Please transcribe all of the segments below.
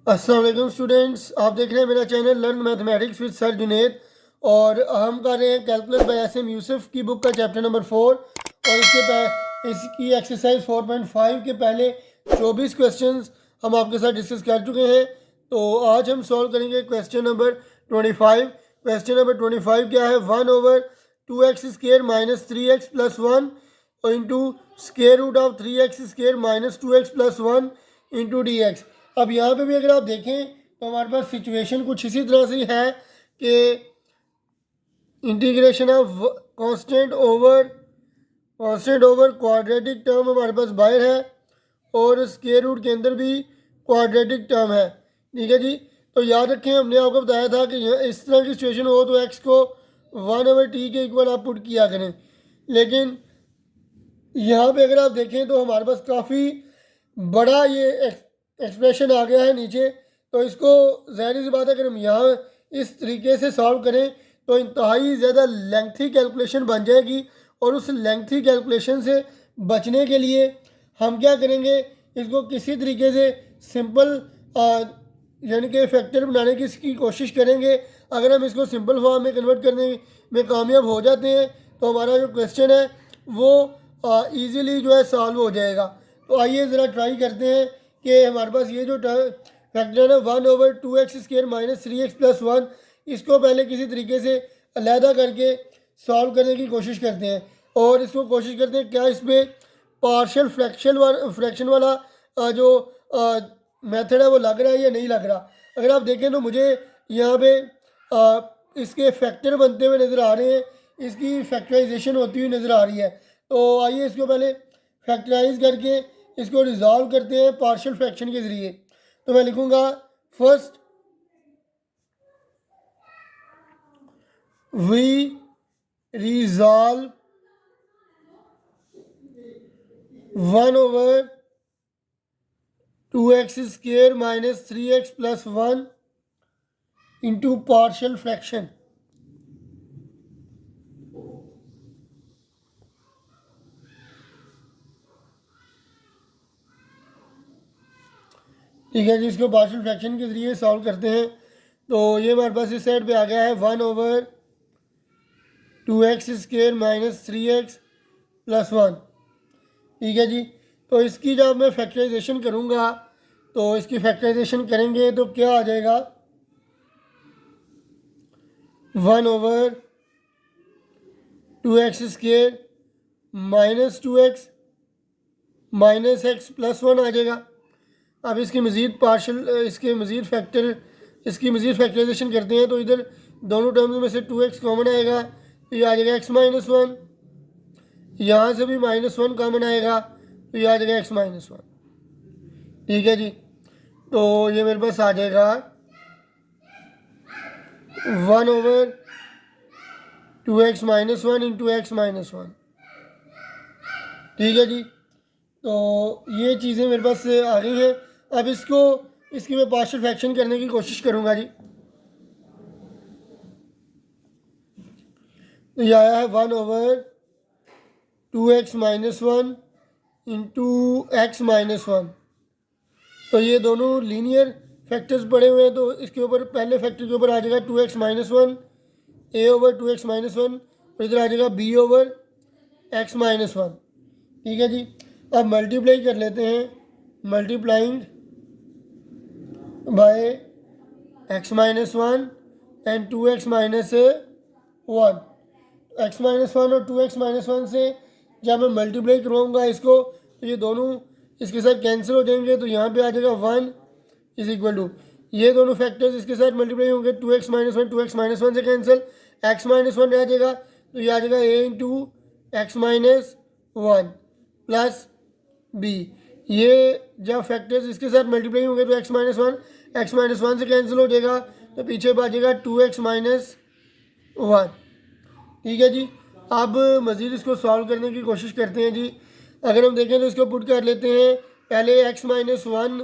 अस्सलाम वालेकुम स्टूडेंट्स, आप देख रहे हैं मेरा channel learn mathematics with sir Junaid. और हम कर रहे हैं कैलकुलस बाय एस.एम. यूसुफ की बुक का चैप्टर नंबर 4 और इसकी एक्सरसाइज 4.5 के पहले 24 क्वेश्चंस हम आपके साथ डिस्कस कर चुके हैं। तो आज हम सॉल्व करेंगे क्वेश्चन नंबर 25। क्वेश्चन नंबर 25 क्या है? 1/2x² minus 3x plus 1 into square root of 3x² minus 2x plus 1 into d x. अब यहाँ पे भी अगर आप देखें तो हमारे पास सिचुएशन कुछ इसी तरह से है कि integration of constant over quadratic term हमारे पास बाहर है और स्क्वायर रूट के अंदर भी क्वाड्रेटिक टर्म है। ठीक है जी। तो याद रखें, हमने आपको बताया था कि इस तरह की सिचुएशन हो तो एक्स को 1/t के इक्वल आप पुट किया करें। लेकिन यहाँ पे अगर आप देखें तो हमारे पास काफ़ी बड़ा ये एक्सप्रेशन आ गया है नीचे। तो इसको ज़ाहिर सी बात है अगर हम यहाँ इस तरीके से सॉल्व करें तो इंतहाई ज़्यादा लेंथी कैलकुलेशन बन जाएगी। और उस लेंथी कैलकुलेशन से बचने के लिए हम क्या करेंगे, इसको किसी तरीके से सिंपल यानी कि फैक्टर बनाने की कोशिश करेंगे। अगर हम इसको सिंपल फॉर्म में कन्वर्ट करने में कामयाब हो जाते हैं तो हमारा जो क्वेश्चन है वो ईज़िली जो है सॉल्व हो जाएगा। तो आइए ज़रा ट्राई करते हैं कि हमारे पास ये जो फैक्टर है 1/2x² माइनस 3x प्लस 1, इसको पहले किसी तरीके से अलहदा करके सॉल्व करने की कोशिश करते हैं। और इसको कोशिश करते हैं क्या इसमें पार्शियल फ्रैक्शन वाला जो मेथड है वो लग रहा है या नहीं लग रहा। अगर आप देखें तो मुझे यहाँ पे इसके फैक्टर बनते हुए नज़र आ रहे हैं, इसकी फैक्टराइजेशन होती हुई नज़र आ रही है। तो आइए इसको पहले फैक्टराइज करके इसको रिजॉल्व करते हैं पार्शियल फ्रैक्शन के ज़रिए। तो मैं लिखूँगा first we resolve 1/2x² minus 3x plus 1 into partial fraction. ठीक है जी, इसको पार्शियल फ्रैक्शन के ज़रिए सॉल्व करते हैं। तो ये हमारे पास इस साइड पे आ गया है 1/2x² माइनस 3x प्लस 1। ठीक है जी। तो इसकी जब मैं फैक्टराइजेशन करूँगा तो इसकी फैक्टराइजेशन करेंगे तो क्या आ जाएगा 1/2x² minus 2x minus x plus 1 आ जाएगा। अब इसकी मज़ीद फैक्टराइजेशन करते हैं तो इधर दोनों टर्म्स में से 2x कॉमन आएगा तो ये आ जाएगा x माइनस 1। यहाँ से भी -1 कॉमन आएगा तो ये आ जाएगा x माइनस 1। ठीक है जी। तो ये मेरे पास आ जाएगा 1/2x minus 1 into x minus 1। ठीक है जी। तो ये चीज़ें मेरे पास आ गई हैं। अब इसकी मैं पार्शियल फ्रैक्शन करने की कोशिश करूँगा जी। तो ये आया है 1/2x minus 1 into x minus 1। तो ये दोनों लीनियर फैक्टर्स पड़े हुए हैं तो इसके ऊपर पहले फैक्टर के ऊपर आ जाएगा 2x माइनस 1 a/2x माइनस 1 और इधर आ जाएगा b/x माइनस 1। ठीक है जी। अब मल्टीप्लाई कर लेते हैं, multiplying by x minus 1 and 2x minus 1। x minus 1 और 2x माइनस 1 से जब मैं मल्टीप्लाई करवाऊँगा इसको तो ये दोनों इसके साथ कैंसिल हो जाएंगे। तो यहाँ पे आ जाएगा 1 इज इक्वल टू ये दोनों फैक्टर्स इसके साथ मल्टीप्लाई होंगे 2x माइनस 1 2x माइनस 1 से कैंसिल, x माइनस 1 रह जाएगा तो ये आ जाएगा a into x minus 1 plus b। ये जब फैक्टर्स इसके साथ मल्टीप्लाई होंगे तो x माइनस 1 से कैंसिल हो जाएगा तो पीछे बचेगा 2x माइनस 1। ठीक है जी। अब मज़ीद इसको सॉल्व करने की कोशिश करते हैं जी। अगर हम देखें तो इसको पुट कर लेते हैं, पहले x माइनस 1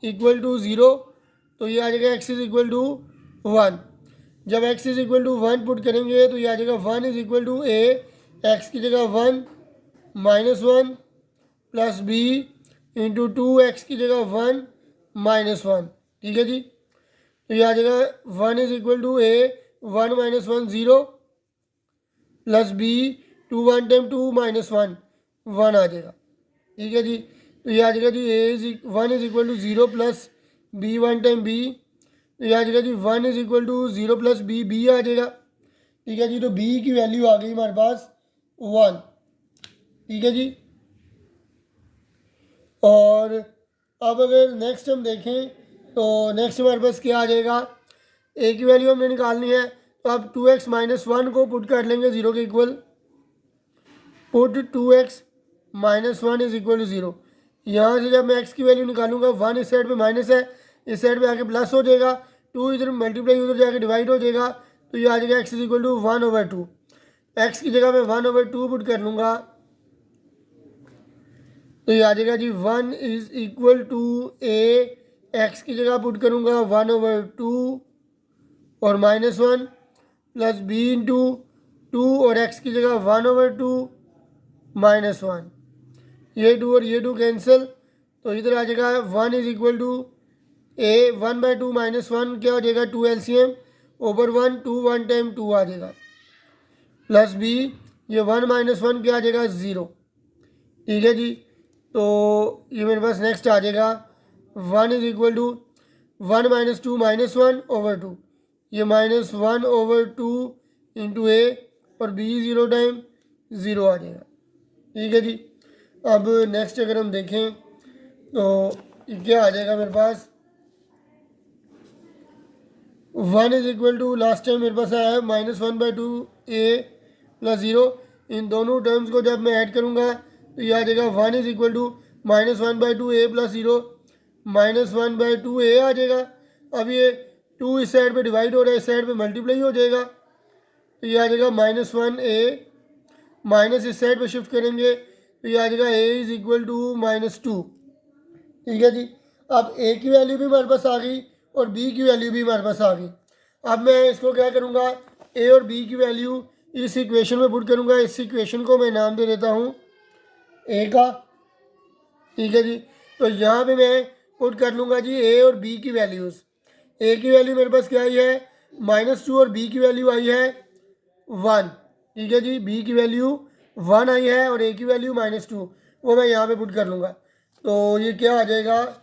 इक्वल टू 0 तो ये आ जाएगा x इज़ इक्वल टू 1। जब x is equal to 1 put करेंगे तो ये आ जाएगा 1 is equal to a, x की जगह 1 minus 1 plus b into 2x की जगह 1 माइनस 1। ठीक है जी। तो ये आ जाएगा 1 is equal to a 1 minus 1 0 plus b 2 1 time 2 minus 1 1 आ जाएगा। ठीक है जी। तो ये आ जाएगा जी a is 1 is equal to 0 plus b 1 time b. तो ये आ जाएगा जी 1 is equal to 0 plus b b आ जाएगा। ठीक है जी। तो बी की वैल्यू आ गई हमारे पास 1। ठीक है जी। और अब अगर नेक्स्ट हम देखें तो नेक्स्ट हमारे पास क्या आ जाएगा, ए की वैल्यू हमने निकालनी है। तो अब 2x माइनस 1 को पुट कर लेंगे 0 के equal. Put 2x minus 1 is equal to 0। यहाँ से जब मैं x की वैल्यू निकालूंगा 1 इस साइड पे माइनस है, इस साइड पे आके प्लस हो जाएगा, 2 इधर मल्टीप्लाई उधर जाके डिवाइड हो जाएगा। तो ये आ जाएगा x is equal to 1/2। x की जगह मैं 1/2 पुट कर लूँगा। तो ये आ जाएगा जी 1 is equal to a, x की जगह पुट करूँगा 1/2 और माइनस 1 प्लस बी इंटू 2 और एक्स की जगह 1/2 माइनस 1। ये 2 और ये 2 कैंसिल। तो इधर आ जाएगा 1 is equal to a 1/2 minus 1 क्या हो जाएगा 2 LCM ओवर 1 2 1 टाइम 2 आ जाएगा प्लस बी ये 1 माइनस 1 क्या आ जाएगा 0। ठीक है जी। तो ये मेरे पास नेक्स्ट आ जाएगा 1 is equal to 1 minus 2 minus 1/2 ये माइनस 1/2 इंटू ए और बी 0 टाइम 0 आ जाएगा। ठीक है जी। अब नेक्स्ट अगर हम देखें तो ये क्या आ जाएगा मेरे पास 1 is equal to last time मेरे पास आया है -1/2 ए प्लस 0। इन दोनों टर्म्स को जब मैं ऐड करूँगा तो ये आ जाएगा 1 is equal to -1/2 a plus 0 -1/2 a आ जाएगा। अब ये 2 इस साइड पे डिवाइड हो रहा है, इस साइड पे मल्टीप्लाई हो जाएगा। तो ये आ जाएगा -1 ए, माइनस इस साइड पे शिफ्ट करेंगे तो ये आ जाएगा ए इज इक्वल टू -2। ठीक है जी। अब ए की वैल्यू भी हमारे पास आ गई और बी की वैल्यू भी हमारे पास आ गई। अब मैं इसको क्या करूँगा, ए और बी की वैल्यू इस इक्वेशन में पुट करूँगा। इस इक्वेशन को मैं नाम दे देता हूँ ए का। ठीक है जी। तो यहाँ पे मैं पुट कर लूँगा जी ए और बी की वैल्यूज़। ए की वैल्यू मेरे पास क्या आई है -2 और बी की वैल्यू आई है 1। ठीक है जी। बी की वैल्यू 1 आई है और ए की वैल्यू -2, वो मैं यहाँ पे पुट कर लूँगा। तो ये क्या आ जाएगा,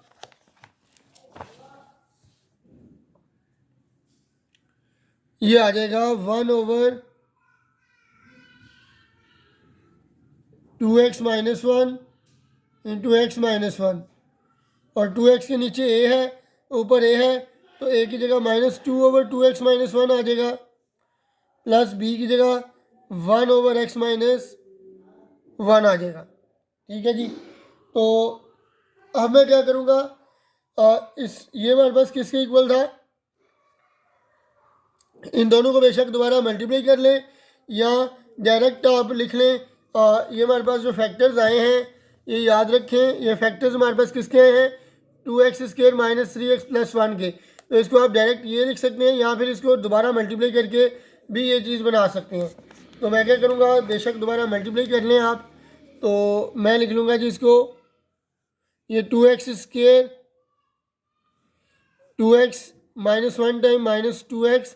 ये आ जाएगा 1/2x minus 1 into x minus 1 और 2x के नीचे ए है, ऊपर ए है, तो ए की जगह -2/2x माइनस 1 आ जाएगा प्लस बी की जगह 1/x माइनस 1 आ जाएगा। ठीक है जी। तो अब मैं क्या करूँगा, ये हमारे पास किसके इक्वल था, इन दोनों को बेशक दोबारा मल्टीप्लाई कर लें या डायरेक्ट आप लिख लें। ये हमारे पास जो फैक्टर्स आए हैं ये याद रखें, ये फैक्टर्स हमारे पास किसके हैं 2x² माइनस 3x प्लस 1 के। तो इसको आप डायरेक्ट ये लिख सकते हैं या फिर इसको दोबारा मल्टीप्लाई करके भी ये चीज़ बना सकते हैं। तो मैं क्या करूँगा, बेशक दोबारा मल्टीप्लाई कर लें आप। तो मैं लिख लूँगा जी इसको, ये 2x² 2x minus 1 time -2x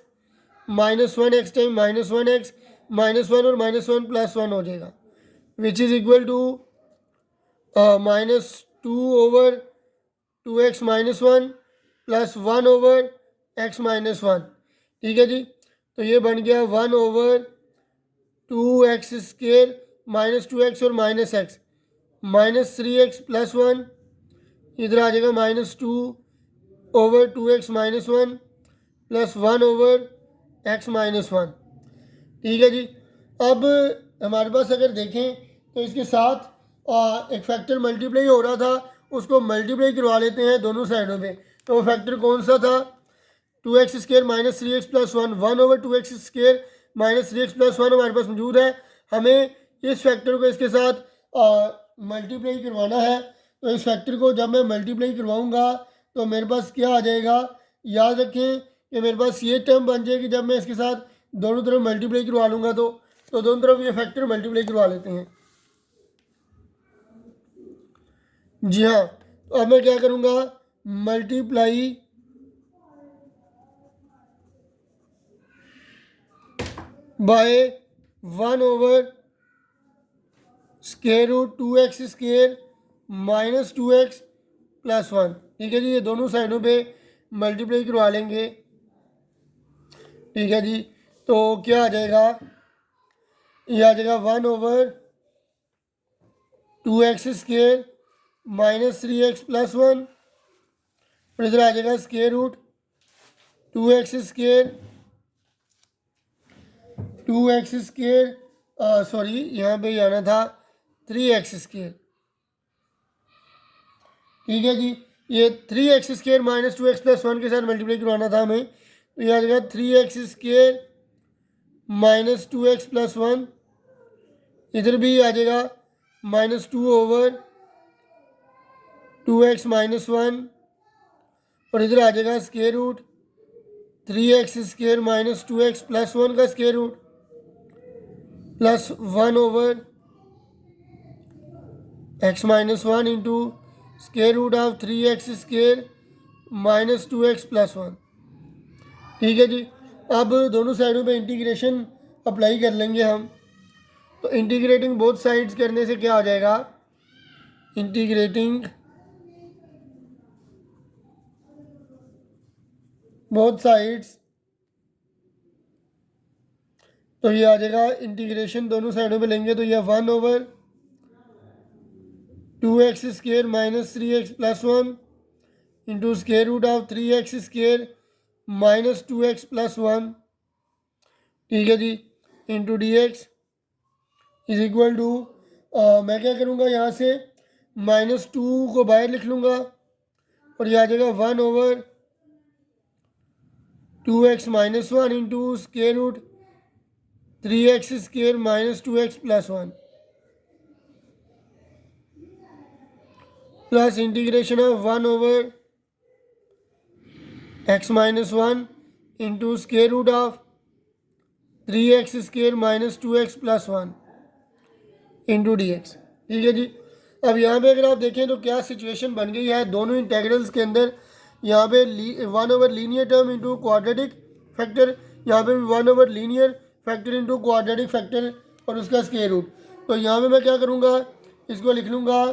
-1x time -1x -1 और -1 प्लस 1 हो जाएगा which is equal to -2/2x -1 plus 1/x -1। ठीक है जी। तो ये बन गया 1/2x² -2x और -x -3x प्लस 1, इधर आ जाएगा -2/2x -1 प्लस 1/x -1। ठीक है जी। अब हमारे पास अगर देखें तो इसके साथ एक फैक्टर मल्टीप्लाई हो रहा था, उसको मल्टीप्लाई करवा लेते हैं दोनों साइडों पे। तो वो फैक्टर कौन सा था, 2x² -3x plus 1 1/2x² -3x plus 1 हमारे पास मौजूद है। हमें इस फैक्टर को इसके साथ मल्टीप्लाई करवाना है। तो इस फैक्टर को जब मैं मल्टीप्लाई करवाऊँगा तो मेरे पास क्या आ जाएगा, याद रखें कि मेरे पास ये टर्म बन जाएगी जब मैं इसके साथ दोनों तरफ मल्टीप्लाई करवा लूँगा। तो दोनों तरफ ये फैक्टर मल्टीप्लाई करवा लेते हैं। जी हाँ। तो अब मैं क्या करूँगा, multiply by 1/√² 2x² minus 2x plus 1। ठीक है जी, ये दोनों साइडों पे मल्टीप्लाई करवा लेंगे। ठीक है जी, तो क्या आ जाएगा, ये आ जाएगा 1/2x² माइनस 3x प्लस 1, और इधर आ जाएगा √2x², 2x², सॉरी यहाँ पे आना था 3x²। ठीक है जी, ये 3x² माइनस 2x प्लस 1 के साथ मल्टीप्लाई करवाना था हमें, तो ये आ जाएगा 3x² माइनस 2x प्लस 1, इधर भी आ जाएगा -2/2x माइनस 1, और इधर आ जाएगा √3x² माइनस 2x प्लस 1 का square root plus 1/x minus 1 into √3x² minus 2x plus 1। ठीक है जी, अब दोनों साइडों पे इंटीग्रेशन अप्लाई कर लेंगे हम। तो इंटीग्रेटिंग बोथ साइड्स करने से क्या हो जाएगा, इंटीग्रेटिंग बोथ साइड्स, तो ये आ जाएगा इंटीग्रेशन दोनों साइडों पे लेंगे तो ये 1/2x² minus 3x plus 1 into √3x² minus 2x plus 1। ठीक है जी, into dx is equal to, मैं क्या करूँगा यहाँ से -2 को बाहर लिख लूँगा, और ये आ जाएगा 1/2x minus 1 into √3x² minus 2x plus 1 plus integration of 1/x minus 1 into √3x² minus 2x plus 1 into dx। ठीक है जी, अब यहाँ पे अगर आप देखें तो क्या सिचुएशन बन गई है दोनों इंटेग्रल्स के अंदर, यहाँ पे 1/लीनियर टर्म इंटू क्वाड्रेटिक फैक्टर, यहाँ पे भी 1/लीनियर फैक्टर इंटू क्वाड्रेटिक फैक्टर और उसका स्क्वायर रूट। तो यहाँ पे मैं क्या करूँगा, इसको लिख लूँगा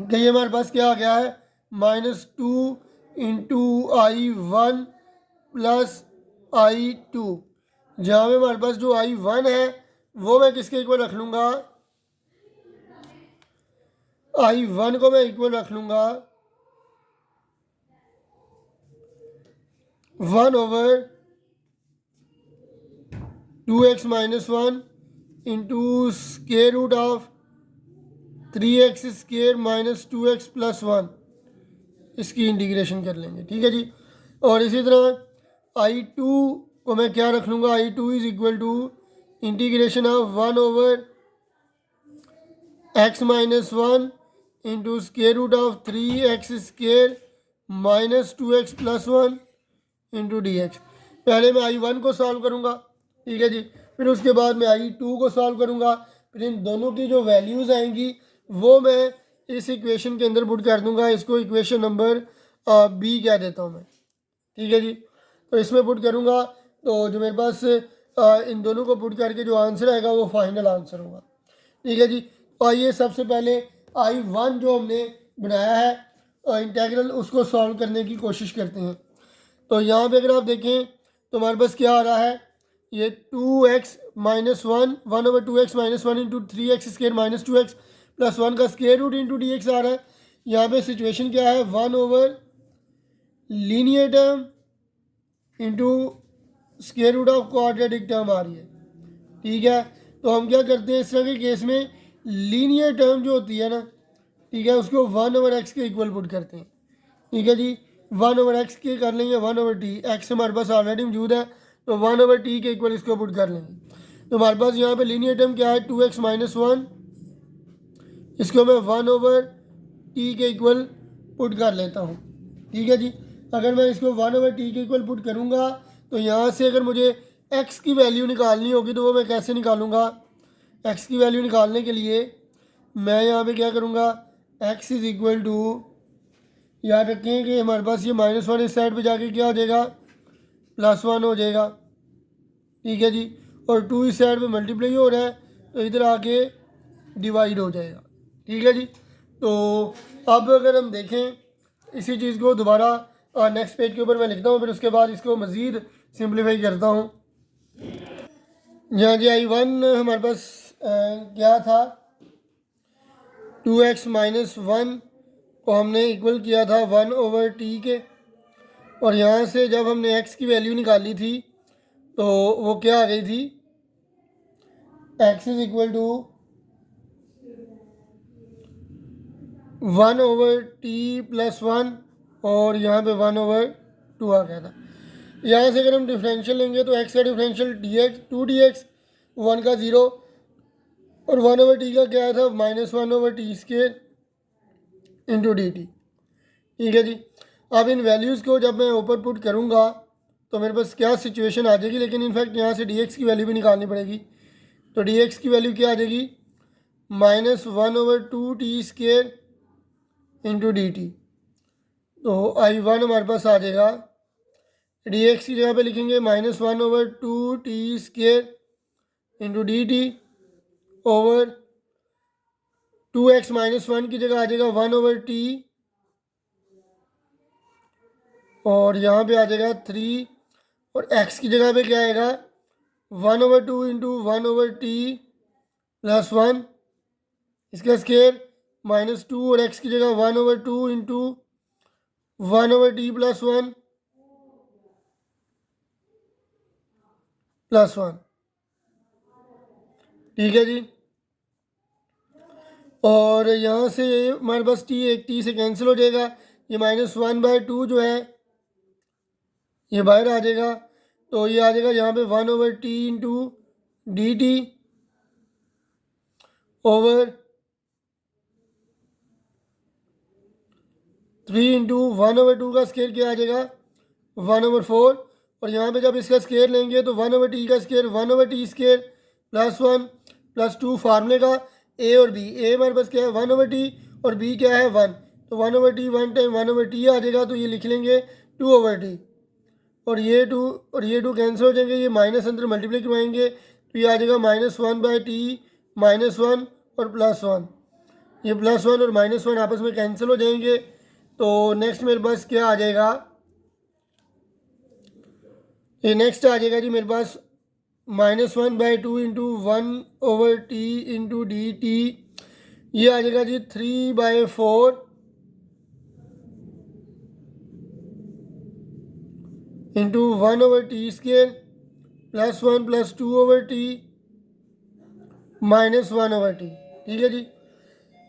कि ये हमारे पास क्या आ गया है, -2 इंटू I1 प्लस I2, जहाँ पे हमारे पास जो I1 है वो मैं किसके इक्वल रख लूँगा, I1 को मैं इक्वल रख लूँगा 1/2x minus 1 into √3x² minus 2x plus 1, इसकी इंटीग्रेशन कर लेंगे। ठीक है जी, और इसी तरह I2 को मैं क्या रख लूँगा, I2 is equal to integration of 1/x minus 1 into √3x² minus 2x plus 1 into dx। पहले मैं I1 को सॉल्व करूँगा, ठीक है जी, फिर उसके बाद मैं I2 को सॉल्व करूँगा, फिर इन दोनों की जो वैल्यूज़ आएंगी वो मैं इस इक्वेशन के अंदर पुट कर दूँगा। इसको इक्वेशन नंबर बी कह देता हूँ मैं। ठीक है जी, तो इसमें पुट करूँगा तो जो मेरे पास इन दोनों को पुट करके जो आंसर आएगा वो फाइनल आंसर होगा। ठीक है जी, तो आइए सबसे पहले I1 जो हमने बनाया है इंटेग्रल, उसको सॉल्व करने की कोशिश करते हैं। तो यहाँ पे अगर आप देखें तो हमारे पास क्या आ रहा है, ये 2x minus 1 1/2x minus 1 into 3x² minus 2x plus 1 का स्क्वायर रूट इंटू dx आ रहा है। यहाँ पे सिचुएशन क्या है, 1/लीनियर term into square root of quadratic term आ रही है। ठीक है, तो हम क्या करते हैं इस तरह के केस में, लीनियर टर्म जो होती है ना, ठीक है, उसको 1/x के इक्वल पुट करते हैं। ठीक है जी, 1/x के कर लेंगे 1/t, x हमारे पास ऑलरेडी मौजूद है तो 1/t के इक्वल इसको पुट कर लेंगे। तो हमारे पास यहाँ पे लीनियर टर्म क्या है, 2x माइनस 1, इसको मैं 1/t के इक्वल पुट कर लेता हूँ। ठीक है जी, अगर मैं इसको 1/t के इक्वल पुट करूँगा तो यहाँ से अगर मुझे x की वैल्यू निकालनी होगी तो वो मैं कैसे निकालूँगा, x की वैल्यू निकालने के लिए मैं यहाँ पे क्या करूँगा, x इज़ इक्वल टू, याद रखें कि हमारे पास ये -1 इस साइड पे जाके क्या हो जाएगा, +1 हो जाएगा। ठीक है जी, और 2 इस साइड पे मल्टीप्लाई हो रहा है तो इधर आके डिवाइड हो जाएगा। ठीक है जी, तो अब अगर हम देखें इसी चीज़ को दोबारा नेक्स्ट पेज के ऊपर मैं लिखता हूँ, फिर उसके बाद इसको मज़ीद सिंप्लीफाई करता हूँ। यहाँ जी I1 हमारे पास क्या था, 2x माइनस 1 को हमने इक्वल किया था 1/t के, और यहाँ से जब हमने x की वैल्यू निकाली थी तो वो क्या आ गई थी, x is equal to 1/t plus 1, और यहाँ पे 1/2 आ गया था। यहाँ से अगर हम डिफरेंशियल लेंगे तो x का डिफरेंशियल dx 2dx, 1 का 0, और 1/t का क्या था, -1/t² इंटू dt। ठीक है जी, अब इन वैल्यूज़ को जब मैं ऊपर पुट करूँगा तो मेरे पास क्या सिचुएशन आ जाएगी, लेकिन इनफैक्ट यहाँ से dx की वैल्यू भी निकालनी पड़ेगी। तो dx की वैल्यू क्या आ जाएगी, -1/2t² इंटू dt। तो I1 हमारे पास आ जाएगा, dx की जगह पे लिखेंगे -1/2t² into dt over 2x minus 1 की जगह आ जाएगा 1/t, और यहाँ पे आ जाएगा 3, और x की जगह पे क्या आएगा 1/2 इंटू 1/t प्लस 1, इसका स्केयर -2, और x की जगह 1/2 इंटू 1/t प्लस 1 प्लस 1। ठीक है जी, और यहाँ से हमारे पास t एक t से कैंसिल हो जाएगा, ये -1/2 जो है ये बाहर आ जाएगा, तो ये आ जाएगा यहाँ पे 1/t into dt over 3 into 1/2 का स्केयर क्या आ जाएगा 1/4, और यहाँ पे जब इसका स्केयर लेंगे तो 1/t का स्केयर 1/t² प्लस 1 प्लस 2, फार्मूले का a और b, a हमारे पास क्या है 1/t और b क्या है 1, तो 1/t 1 टाइम 1/t आ जाएगा, तो ये लिख लेंगे 2/t, और ये 2 और ये 2 कैंसिल हो जाएंगे, ये माइनस अंदर मल्टीप्लाई करवाएंगे तो ये आ जाएगा -1/t -1 और प्लस 1, ये प्लस 1 और -1 आपस में कैंसिल हो जाएंगे। तो नेक्स्ट मेरे पास क्या आ जाएगा, ये नेक्स्ट आ जाएगा जी मेरे पास -1/2 इंटू 1/t इंटू dt, ये आ जाएगा जी 3/4 into 1/t² plus 1 plus 2/t -1/t। ठीक है जी,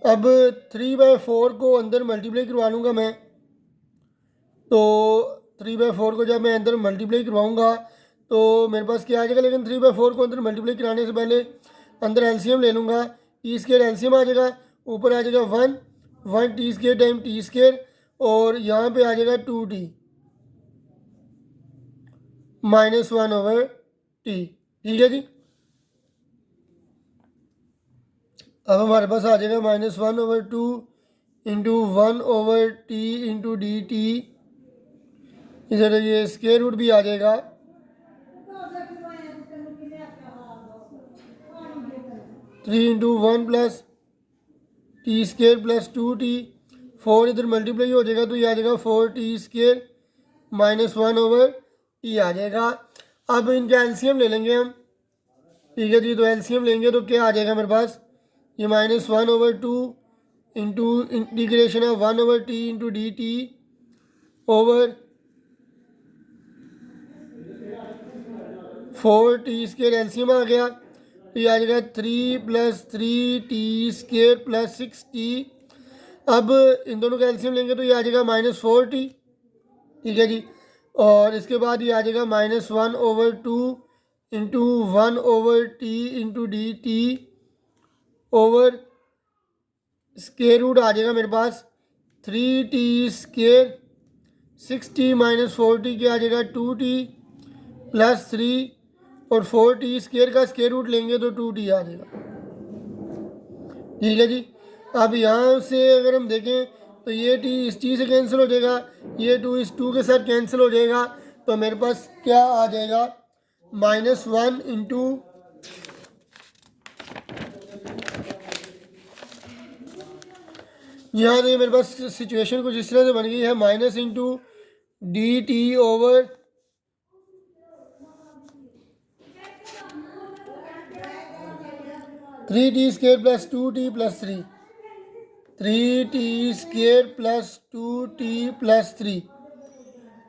अब 3/4 को अंदर मल्टीप्लाई करवा लूँगा मैं, तो 3/4 को जब मैं अंदर मल्टीप्लाई करवाऊँगा तो मेरे पास क्या आ जाएगा, लेकिन 3/4 को अंदर मल्टीप्लाई कराने से पहले अंदर एलसीएम ले लूँगा, t² एलसीएम आ जाएगा, ऊपर आ जाएगा 1 t² टाइम t², और यहाँ पे आ जाएगा 2t -1/t। ठीक है जी, अब हमारे पास आ जाएगा -1/2 इंटू 1/t इंटू dt, इधर ये स्क्वायर रूट भी आ जाएगा, three into 1 plus t² plus 2t, 4 इधर मल्टीप्लाई हो जाएगा तो ये आ जाएगा 4t² -1/t आ जाएगा। अब इनका एलसीएम ले लेंगे हम। ठीक है जी, तो एलसीएम लेंगे तो क्या आ जाएगा मेरे पास, ये -1/2 इंटू इंटीग्रेशन है 1/t into dt over 4t² LCM आ गया, तो ये आ जाएगा 3 + 3t² प्लस 6t। अब इन दोनों का एलसीएम लेंगे तो ये आ जाएगा -4t। ठीक है जी, और इसके बाद ये आ जाएगा -1/2 into 1/t into dt over square root आ जाएगा मेरे पास 3t², 6t - 4t क्या आ जाएगा 2t प्लस 3, और 4t² का स्क्वायर रूट लेंगे तो 2t आ जाएगा। ठीक है जी, अब यहाँ से अगर हम देखें तो ये t इस t से कैंसिल हो जाएगा, ये 2 इस 2 के साथ कैंसिल हो जाएगा, तो मेरे पास क्या आ जाएगा -1 इंटू यहाँ से मेरे पास सिचुएशन कुछ इस तरह से बन गई है, minus into d t over 3t² plus 2t plus 3, 3t² plus 2t plus 3।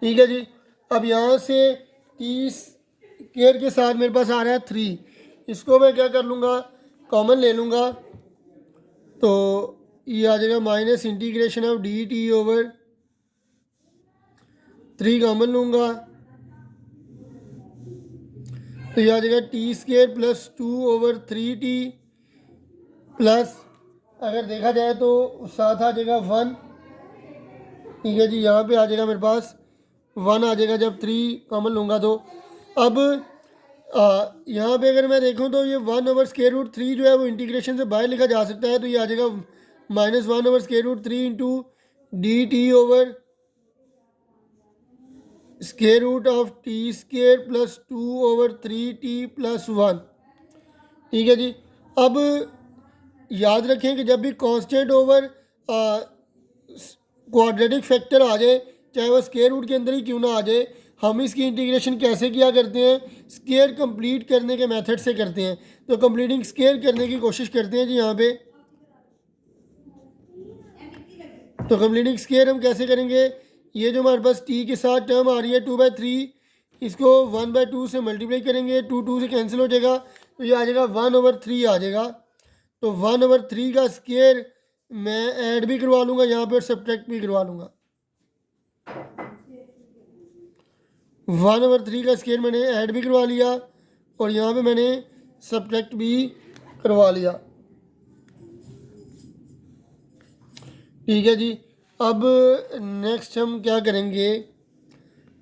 ठीक है जी। अब यहाँ से t² के साथ मेरे पास आ रहा है 3, इसको मैं क्या कर लूँगा, कॉमन ले लूँगा, तो ये आ जाएगा minus integration of d t over 3 common लूँगा, तो ये आ जाएगा t² plus 2 over 3t plus, अगर देखा जाए तो साथ आ जाएगा 1। ठीक है जी, यहाँ पे आ जाएगा मेरे पास 1 आ जाएगा जब 3 कॉमन लूँगा तो। अब यहाँ पे अगर मैं देखूँ तो ये 1/√3 जो है वो इंटीग्रेशन से बाहर लिखा जा सकता है, तो ये आ जाएगा -1/√3 into d t over √t² plus 2 over 3t plus 1। ठीक है जी। अब याद रखें कि जब भी कांस्टेंट ओवर क्वाड्रेटिक फैक्टर आ जाए, चाहे वो स्क्वायर रूट के अंदर ही क्यों ना आ जाए, हम इसकी इंटीग्रेशन कैसे किया करते हैं, स्क्वायर कंप्लीट करने के मेथड से करते हैं। तो कंप्लीटिंग स्क्वायर करने की कोशिश करते हैं जी यहाँ पे। तो कंप्लीटिंग स्क्वायर हम कैसे करेंगे, ये जो हमारे पास t के साथ टर्म आ रही है 2/3, इसको 1/2 से मल्टीप्लाई करेंगे, 2 से कैंसिल हो जाएगा, तो ये आ जाएगा 1/3 आ जाएगा। तो 1/3 का स्क्वायर मैं ऐड भी करवा लूँगा यहाँ पे और सब्ट्रैक्ट भी करवा लूँगा। 1/3 का स्क्वायर मैंने ऐड भी करवा लिया और यहाँ पे मैंने सब्ट्रैक्ट भी करवा लिया। ठीक है जी। अब नेक्स्ट हम क्या करेंगे,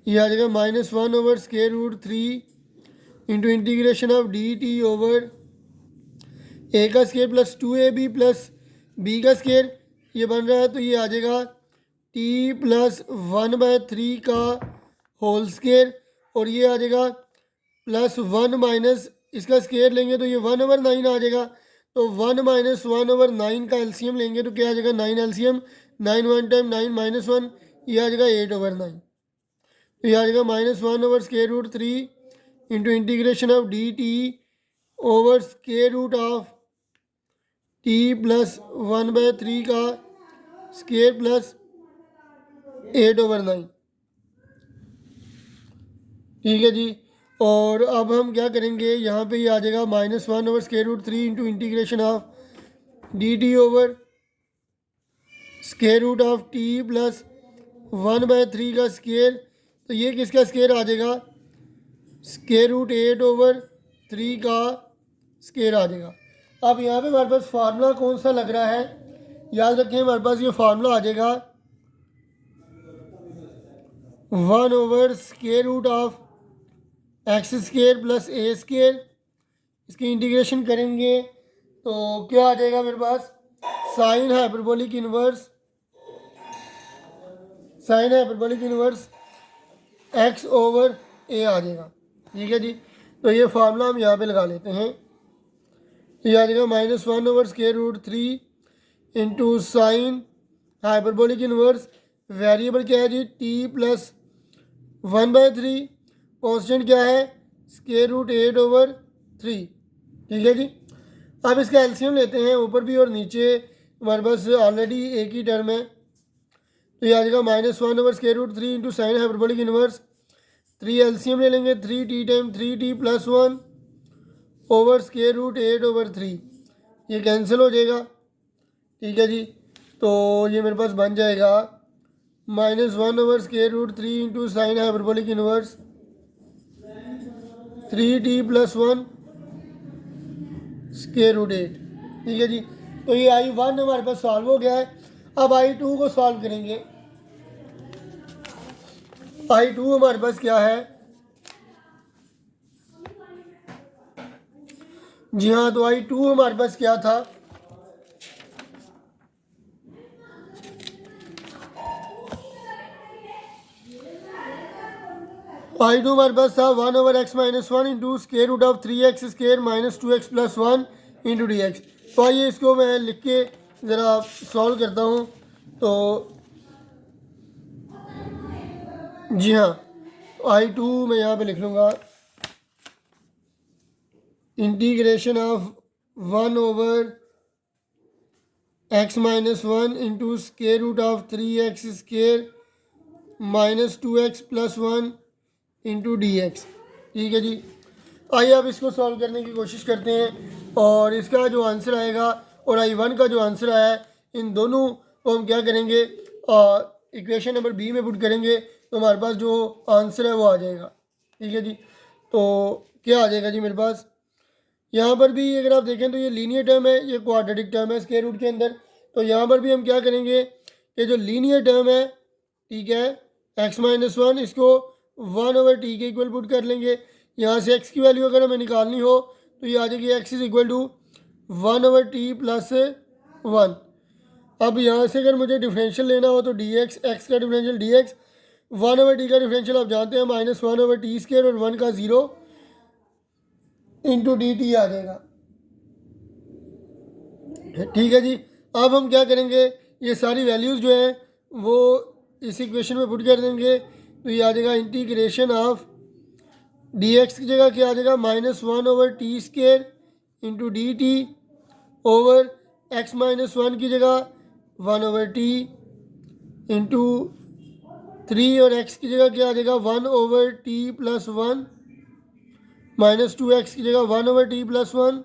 ये आ जाएगा -1/√3 into integration of d t over a का square plus 2ab plus b का स्क्वायर, ये बन रहा है, तो ये आ जाएगा t प्लस 1/3 का होल स्क्वायर, और ये आ जाएगा प्लस 1 माइनस इसका स्क्वायर लेंगे तो ये 1/9 आ जाएगा। तो 1 माइनस 1/9 का एलसीएम लेंगे तो क्या आ जाएगा, 9 एलसीएम, 9 1 टाइम 9 -1, ये आ जाएगा 8/9। तो ये आ जाएगा -1/√3 into integration of d t over square root of t plus 1/3 का स्क्वायर प्लस 8/9। ठीक है जी। और अब हम क्या करेंगे, यहाँ पे ये आ जाएगा -1/√3 into integration of d t over square root of t plus 1/3 का स्क्वायर, तो ये किसका स्क्वायर आ जाएगा, स्क्वायर रूट 8/3 का स्क्वायर आ जाएगा। अब यहाँ पे हमारे पास फार्मूला कौन सा लग रहा है, याद रखें हमारे पास ये फार्मूला आ जाएगा 1/√√ of x square plus a square. इसकी इंटीग्रेशन करेंगे तो क्या आ जाएगा मेरे पास, sine hyperbolic inverse x over a आ जाएगा। ठीक है जी। तो ये फार्मूला हम यहाँ पे लगा लेते हैं, ये आ जाएगा -1/√3 into sine hyperbolic inverse, variable क्या है जी t प्लस 1/3, कॉन्स्टेंट क्या है √8/3। ठीक है जी। अब इसका एलसीएम लेते हैं, ऊपर भी और नीचे हमारे पास ऑलरेडी एक ही टर्म है, तो ये आ जाएगा -1/√3 into sine hyperbolic inverse, 3 LCM ले लेंगे, 3t time 3t plus 1 over √8/3, ये कैंसिल हो जाएगा। ठीक है जी। तो ये मेरे पास बन जाएगा -1/√3 into sine hyperbolic inverse 3t plus 1 √8। ठीक है जी। तो ये I1 हमारे पास सॉल्व हो गया है। अब I2 को सॉल्व करेंगे। I2 हमारे पास क्या है, जी हाँ, तो I2 हमारे पास क्या था, आई टू हमारे पास था 1/x-1 into square root of 3x square minus 2x plus 1 into d x. तो आइए इसको मैं लिख के ज़रा सॉल्व करता हूँ। तो जी हाँ, I2 मैं यहाँ पे लिख लूँगा integration of 1/x-1 into square root of 3x square minus 2x plus 1 into d x. ठीक है जी, आइए अब इसको सॉल्व करने की कोशिश करते हैं और इसका जो आंसर आएगा और I1 का जो आंसर आया है इन दोनों को हम क्या करेंगे, इक्वेशन नंबर बी में पुट करेंगे तो हमारे पास जो आंसर है वो आ जाएगा। ठीक है जी, तो क्या आ जाएगा जी मेरे पास, यहाँ पर भी अगर आप देखें तो ये लीनियर टर्म है, ये क्वाड्रेटिक टर्म है स्क्वायर रूट के अंदर। तो यहाँ पर भी हम क्या करेंगे कि जो लीनियर टर्म है, ठीक है, x-1 इसको 1/t के इक्वल पुट कर लेंगे। यहाँ से x की वैल्यू अगर हमें निकालनी हो तो ये आ जाएगी x is equal to 1/t plus 1। अब यहाँ से अगर मुझे डिफरेंशियल लेना हो तो dx, x का डिफरेंशियल dx, 1/t का डिफरेंशियल आप जानते हैं माइनस 1/t स्क्वायर और 1 का 0 इंटू डी टी आ जाएगा। ठीक है जी, अब हम क्या करेंगे, ये सारी वैल्यूज़ जो हैं वो इस इक्वेशन में पुट कर देंगे। तो ये आ जाएगा इंटीग्रेशन ऑफ डी एक्स की जगह क्या आ जाएगा minus 1/t square into d t over x-1 की जगह 1/t इंटू 3 और x की जगह क्या आ जाएगा 1/t प्लस 1 माइनस 2x की जगह 1/t प्लस 1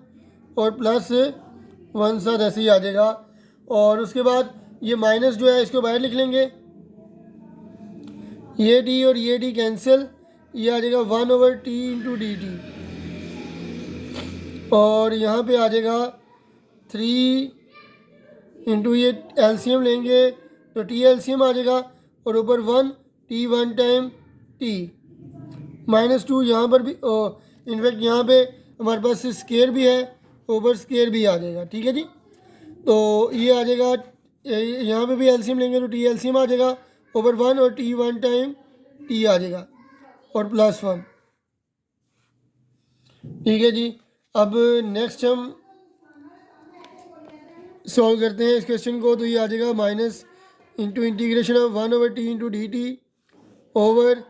और प्लस 1 साथ ऐसे ही आ जाएगा। और उसके बाद ये माइनस जो है इसको बाहर लिख लेंगे, ये d और ये d कैंसिल, ये आ जाएगा 1/t इंटू डी टी और यहाँ पे आ जाएगा 3 इंटू ये एलसीएम लेंगे तो टी एलसीएम आ जाएगा और ऊपर 1 t1 टाइम t माइनस 2 यहाँ पर भी, इनफैक्ट यहाँ पे हमारे पास स्केयर भी है, ओवर स्केयर भी आ जाएगा। ठीक है जी, तो ये आ जाएगा, यहाँ पे भी एलसीएम लेंगे तो टी एलसीएम आ जाएगा ओवर 1 और t1 टाइम t आ जाएगा और प्लस 1। ठीक है जी, अब नेक्स्ट हम सॉल्व करते हैं इस क्वेश्चन को। तो ये आ जाएगा minus into integration of 1/t into d t over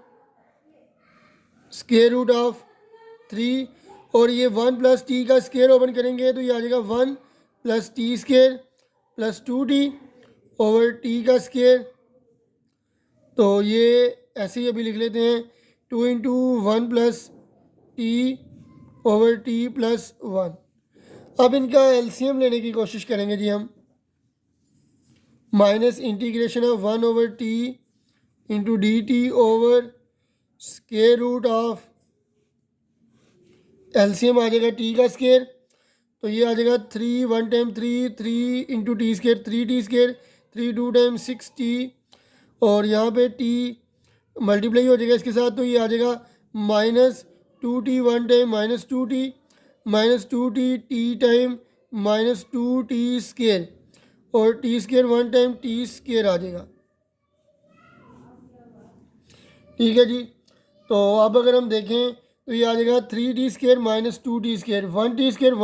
square root of 3 और ये 1 प्लस टी का स्केयर ओपन करेंगे तो ये आ जाएगा 1 plus t square plus 2t over t का स्केयर। तो ये ऐसे ही अभी लिख लेते हैं 2 into 1 plus t over t plus 1। अब इनका एलसीएम लेने की कोशिश करेंगे जी हम, minus integration of 1/t into d t over square root of LCM आ जाएगा टी का स्केयर। तो ये आ जाएगा 3 1 time 3 into t square 3t square 3 2 time 6t और यहाँ पे t मल्टीप्लाई हो जाएगा इसके साथ तो ये आ जाएगा minus 2t 1 time minus 2t minus 2t t time minus 2t square और t square 1 time t square आ जाएगा। ठीक है जी, तो अब अगर हम देखें तो ये आ जाएगा 3t square minus 2t square 1t square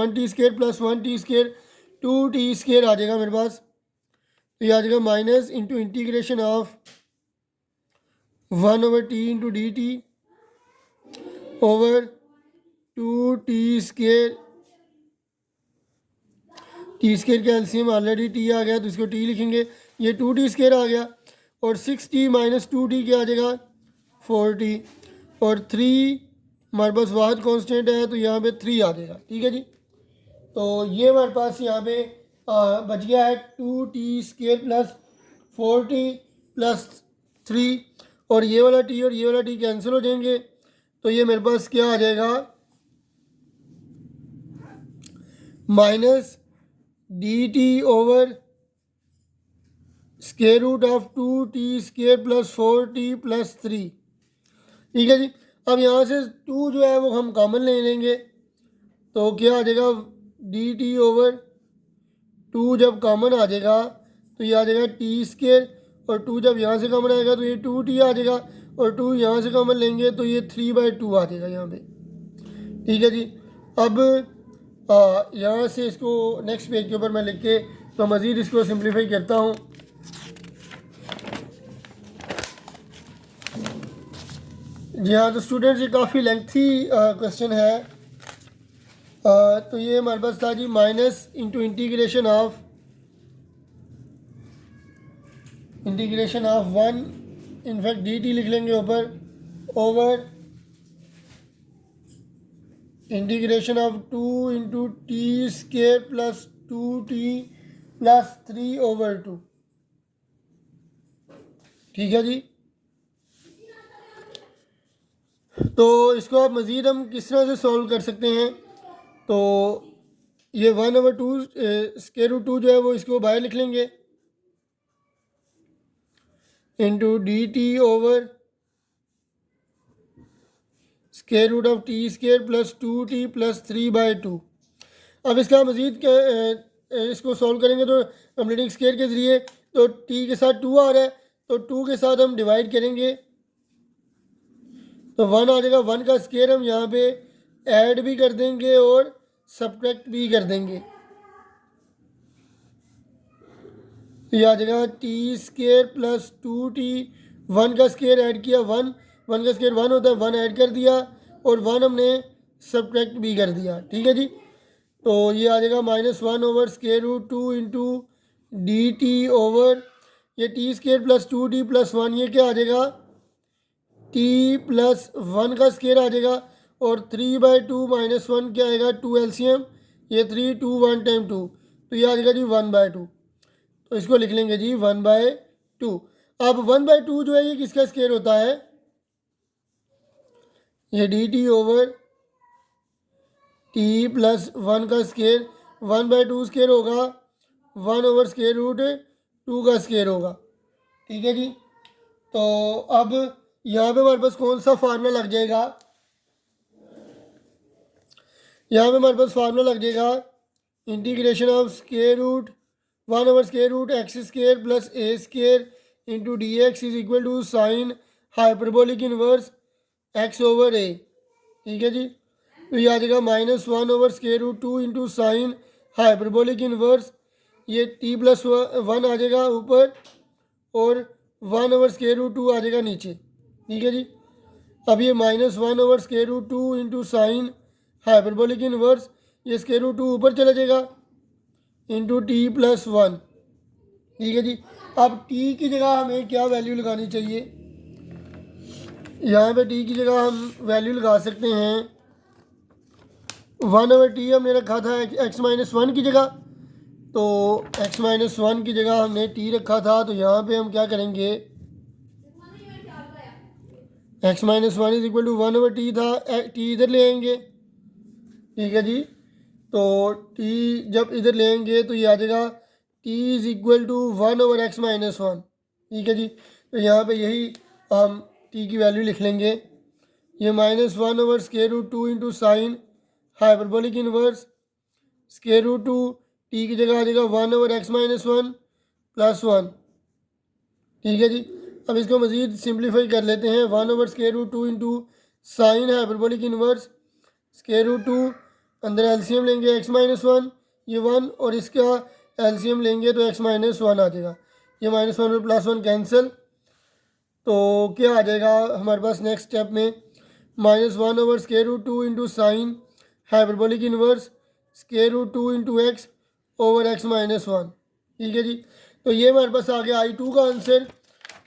plus 1t square 2t square आ जाएगा मेरे पास। तो ये आ जाएगा minus into integration of 1/t into d t over 2t square, t square का एलसीएम ऑलरेडी t आ गया तो इसको t लिखेंगे, ये 2t स्केयर आ गया और 6t माइनस 2t क्या आ जाएगा 4t और 3 हमारे पास वाहद कांस्टेंट है तो यहाँ पे 3 आ जाएगा। ठीक है जी, तो ये हमारे पास यहाँ पे बच गया है 2t square plus 4t plus 3 और ये वाला t और ये वाला t कैंसिल हो जाएंगे तो ये मेरे पास क्या आ जाएगा minus d t over square root of 2t square plus 4t plus 3। ठीक है जी, अब यहाँ से 2 जो है वो हम कॉमन ले लेंगे तो क्या आ जाएगा डी टी ओवर 2 जब कॉमन आ जाएगा तो ये आ जाएगा टी स्केयर और 2 जब यहाँ से कॉमन आएगा तो ये 2t आ जाएगा और 2 यहाँ से कॉमन लेंगे तो ये 3/2 आ जाएगा यहाँ पे। ठीक है जी। अब यहाँ से इसको नेक्स्ट पेज के ऊपर मैं लिख के तो मज़ीद इसको सिंप्लीफाई करता हूँ। जी हाँ, तो स्टूडेंट्स ये काफ़ी लेंथी क्वेश्चन है। तो ये हमारे पास था जी minus into integration of 1 in fact dt लिख लेंगे ऊपर over integration of 2 into t square plus 2t plus 3/2। ठीक है जी। तो इसको आप मज़ीद हम किस तरह से सॉल्व कर सकते हैं, तो ये 1/2 स्क्वायर रूट 2 जो है वो इसको बाहर लिख लेंगे into d t over square root of t square plus 2t plus 3/2। अब इसका मज़ीद इसको सॉल्व करेंगे तो कंप्लीटिंग स्क्वायर के ज़रिए, तो t के साथ 2 आ रहा है तो 2 के साथ हम डिवाइड करेंगे तो 1 आ जाएगा। 1 का स्क्वायर हम यहाँ पे ऐड भी कर देंगे और सब्ट्रैक्ट भी कर देंगे, तो यह आ जाएगा टी स्क्वायर प्लस 2t। 1 का स्क्वायर ऐड किया 1 का स्क्वायर 1 होता है, 1 ऐड कर दिया और 1 हमने सब्ट्रैक्ट भी कर दिया। ठीक है जी। तो ये आ जाएगा -1 over square root 2 into d t over ये t square plus 2t plus 1, ये क्या आ जाएगा t प्लस 1 का स्क्वायर आ जाएगा और 3/2 माइनस 1 क्या आएगा 2 एलसीएम, ये 3 2 1 टाइम 2 तो ये आ जाएगा जी 1/2। तो इसको लिख लेंगे जी 1/2। अब 1/2 जो है ये किसका स्क्वायर होता है, ये D t over t plus 1 का स्क्वायर 1/2 स्क्वायर होगा 1 ओवर स्क्वायर रूट 2 का स्क्वायर होगा। ठीक है जी। तो अब यहाँ पे हमारे पास कौन सा फार्मूला लग जाएगा, यहाँ पे हमारे पास फार्मूला लग जाएगा integration of square root 1 over square root x square plus a square into d x is equal to sine hyperbolic inverse x over a. ठीक है जी। तो ये आ जाएगा -1 over square root 2 into sine hyperbolic inverse ये t plus 1 आ जाएगा ऊपर और 1 ओवर स्क्वायर रूट 2 आ जाएगा नीचे। ठीक है जी। अब ये -1 over square root 2 into sine hyperbolic inverse ये स्क्वायर रूट 2 ऊपर चला जाएगा इंटू टी प्लस 1। ठीक है जी। अब t की जगह हमें क्या वैल्यू लगानी चाहिए, यहाँ पे t की जगह हम वैल्यू लगा सकते हैं 1 ओवर टी हमने रखा था x-1 की जगह, तो x-1 की जगह हमने t रखा था, तो यहाँ पे हम क्या करेंगे x-1 is equal to 1 over t था, t इधर ले आएंगे। ठीक है जी। तो t जब इधर ले आएंगे तो ये आ जाएगा t is equal to 1 over x-1। ठीक है जी। तो यहाँ पे यही हम t की वैल्यू लिख लेंगे, ये -1 over square root 2 into sine hyperbolic inverse square root 2 t की जगह आ जाएगा 1 ओवर x-1 प्लस 1। ठीक है जी। अब इसको मज़ीद सिंप्लीफाई कर लेते हैं 1 over square root 2 into sine hyperbolic inverse square root 2 अंदर एलसीएम लेंगे x-1 ये 1 और इसका एलसीएम लेंगे तो x-1 आ जाएगा, ये -1 और +1 कैंसिल, तो क्या आ जाएगा हमारे पास नेक्स्ट स्टेप में -1 over square root 2 into sine hyperbolic inverse square root 2 into x over x-1। ठीक है जी। तो ये हमारे पास आ गया I2 का आंसर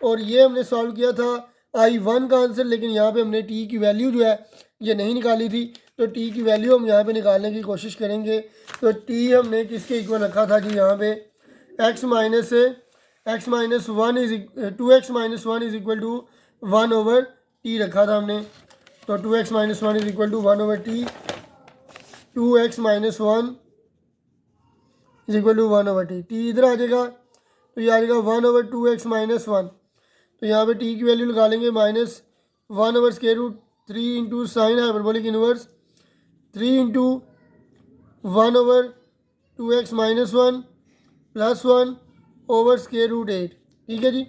और ये हमने सॉल्व किया था I1 का आंसर, लेकिन यहाँ पे हमने t की वैल्यू जो है ये नहीं निकाली थी, तो t की वैल्यू हम यहाँ पे निकालने की कोशिश करेंगे। तो t हमने किसके इक्वल रखा था जी, यहाँ पे x-1 is 2x-1 is equal to 1 over t रखा था हमने, तो 2x-1 is equal to 1 over t, 2x-1 is equal to 1 over t इधर आ जाएगा तो ये आ जाएगा 1 ओवर 2x-1। तो यहाँ पे t की वैल्यू लगा लेंगे -1 over square root 3 into sine hyperbolic inverse 3 into 1 over 2x-1 plus 1 over square root 8। ठीक है जी।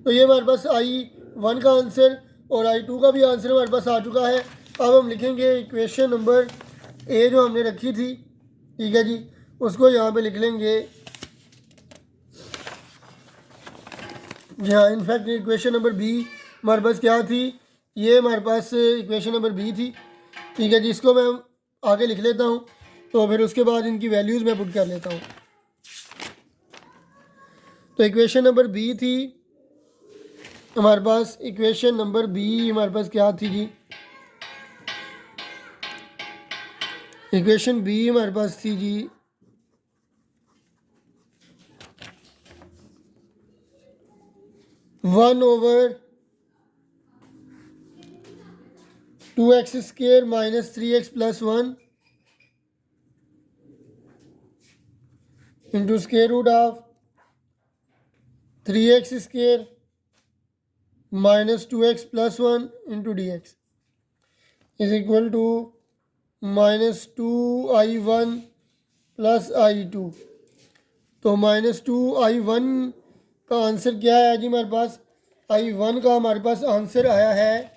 तो ये हमारे पास I1 का आंसर और I2 का भी आंसर हमारे पास आ चुका है। अब हम लिखेंगे इक्वेशन नंबर ए जो हमने रखी थी, ठीक है जी, उसको यहाँ पे लिख लेंगे। जी हाँ, इनफैक्ट इक्वेशन नंबर बी हमारे पास क्या थी, ये हमारे पास इक्वेशन नंबर बी थी, ठीक है जी। इसको मैं आगे लिख लेता हूँ, तो फिर उसके बाद इनकी वैल्यूज़ मैं पुट कर लेता हूँ। तो इक्वेशन नंबर बी थी हमारे पास, इक्वेशन नंबर बी हमारे पास क्या थी जी, इक्वेशन बी हमारे पास थी जी 1/2x² minus 3x plus 1 into square root of 3x² minus 2x plus 1 into dx is equal to -2i1 plus i2। तो -2i1 का आंसर क्या है जी हमारे पास, i1 का हमारे पास आंसर आया है,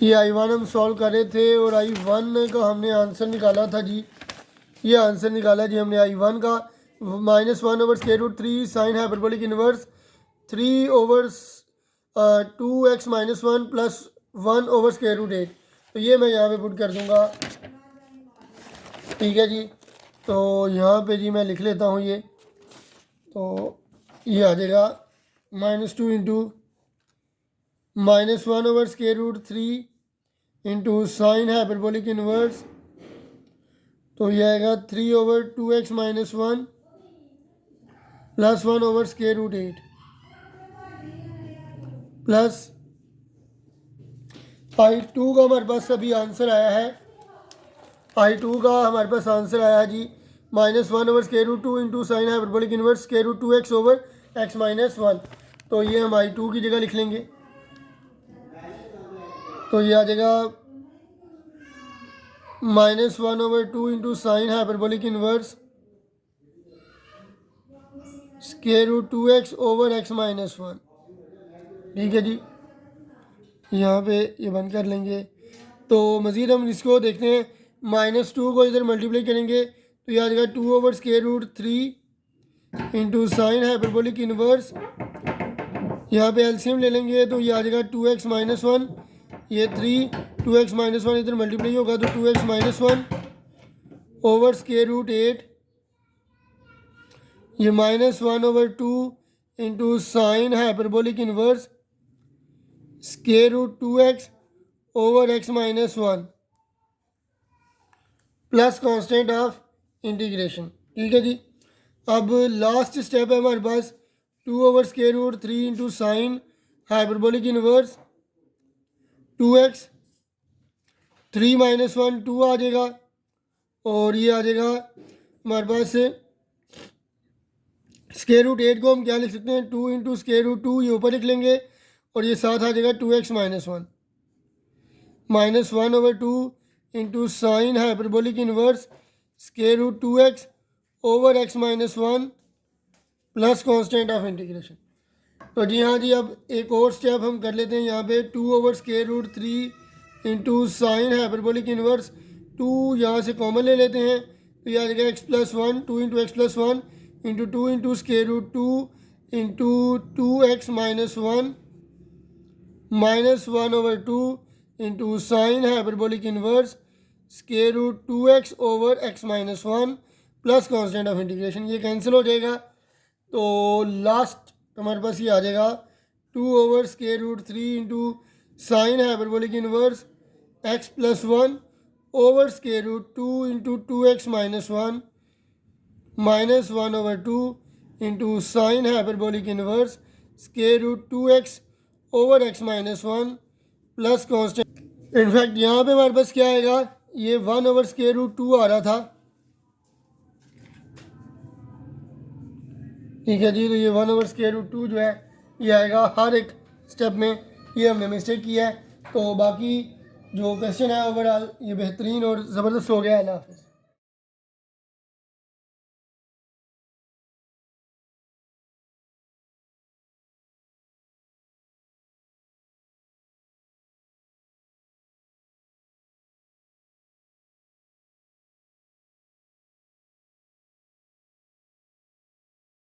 ये i1 हम सॉल्व कर रहे थे और i1 का हमने आंसर निकाला था जी, ये आंसर निकाला जी हमने i1 का, -1/√3 sign hyperbolic inverse 3/2x-1 plus 1/√8। तो ये मैं यहाँ पे पुट कर दूँगा, ठीक है जी। तो यहाँ पे जी मैं लिख लेता हूँ ये, तो ये आ जाएगा -2 into -1/√3 into sine hyperbolic inverse, तो ये आएगा 3/2x-1 प्लस 1/√8 प्लस I2 का हमारे पास अभी आंसर आया है, I2 का हमारे पास आंसर आया है जी -1/√2 into sine hyperbolic inverse √2x/x-1। तो ये हम I2 की जगह लिख लेंगे, तो ये आ जाएगा -1/2 into sine hyperbolic inverse √2x/x-1, ठीक है जी। यहाँ पे ये बंद कर लेंगे। तो मज़ीद हम इसको देखते हैं, -2 को इधर मल्टीप्लाई करेंगे तो ये आ जाएगा 2/√3 इंटू साइन हाइपरबोलिक इनवर्स, यहाँ पे एलसीएम ले लेंगे तो ये आ जाएगा 2x-1, ये 3, 2x-1 इधर मल्टीप्लाई होगा तो 2x-1 ओवर √8, ये -1/2 into sine hyperbolic inverse √2x/x-1 plus constant of integration, ठीक है जी। अब लास्ट स्टेप है हमारे पास 2/√3 into sine hyperbolic inverse 2x, 3 - 1 2 आ जाएगा, और ये आ जाएगा हमारे पास √8 को हम क्या लिख सकते हैं, 2 इंटू √2, ये ऊपर लिख लेंगे और ये साथ आ जाएगा 2x-1 -1/2 into sine hyperbolic inverse √2x/x-1 plus constant of integration. तो जी हाँ जी, अब एक और स्टेप हम कर लेते हैं यहाँ पे 2/√3 इंटू साइन हाइपरबोलिक इनवर्स 2 यहाँ से कॉमन ले लेते हैं तो ये आ जाएगा x+1, 2 into x+1 into 2 into √2 into 2x-1 -1/2 into sine hyperbolic inverse √2x/x-1 plus constant of integration. ये कैंसिल हो जाएगा, तो लास्ट हमारे पास ये आ जाएगा 2/√3 into sine hyperbolic inverse x+1 over √2 into 2x-1 -1/2 into sine hyperbolic inverse √2x/x-1 plus constant. In fact यहाँ पे हमारे पास क्या आएगा, ये 1/√2 आ रहा था, ठीक है जी। तो ये 1/√2 जो है ये आएगा हर एक स्टेप में, ये हमने मिस्टेक किया है। तो बाकी जो क्वेश्चन है ओवरऑल ये बेहतरीन और ज़बरदस्त हो गया है। अल्लाह हाफ़िज़।